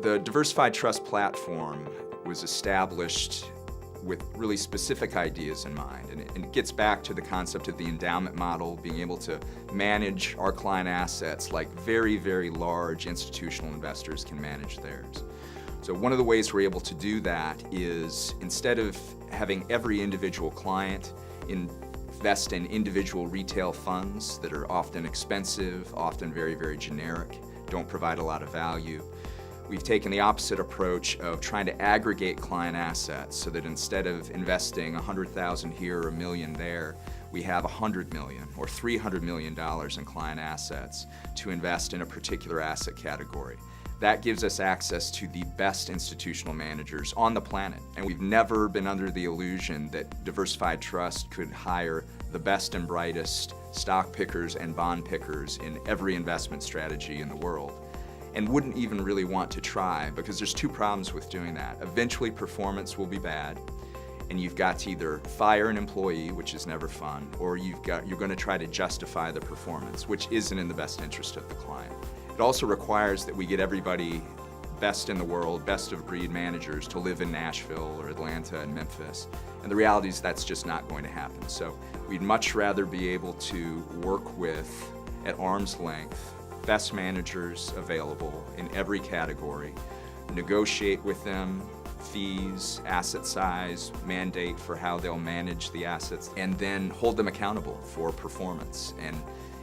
The Diversified Trust platform was established with really specific ideas in mind, and it gets back to the concept of the endowment model, being able to manage our client assets like very, very large institutional investors can manage theirs. So one of the ways we're able to do that is, instead of having every individual client invest in individual retail funds that are often expensive, often very, very generic, don't provide a lot of value, we've taken the opposite approach of trying to aggregate client assets so that instead of investing $100,000 here or $1 million there, we have $100 million or $300 million in client assets to invest in a particular asset category. That gives us access to the best institutional managers on the planet. And we've never been under the illusion that Diversified Trust could hire the best and brightest stock pickers and bond pickers in every investment strategy in the world, and wouldn't even really want to try, because there's two problems with doing that. Eventually performance will be bad, and you've got to either fire an employee, which is never fun, or you're going to try to justify the performance, which isn't in the best interest of the client. It also requires that we get everybody best in the world, best of breed managers to live in Nashville or Atlanta and Memphis. And the reality is that's just not going to happen. So we'd much rather be able to work with, at arm's length, best managers available in every category, negotiate with them fees, asset size, mandate for how they'll manage the assets, and then hold them accountable for performance. And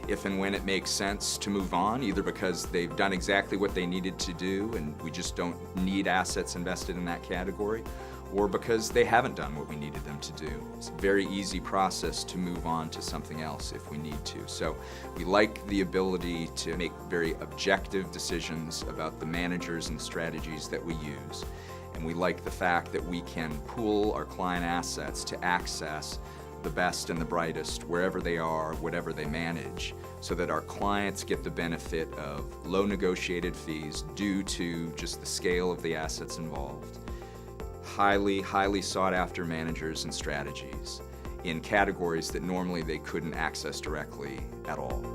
if and when it makes sense to move on, either because they've done exactly what they needed to do and we just don't need assets invested in that category, or because they haven't done what we needed them to do. It's a very easy process to move on to something else if we need to. So we like the ability to make very objective decisions about the managers and strategies that we use. And we like the fact that we can pool our client assets to access the best and the brightest wherever they are, whatever they manage, so that our clients get the benefit of low negotiated fees due to just the scale of the assets involved, highly, highly sought after managers and strategies in categories that normally they couldn't access directly at all.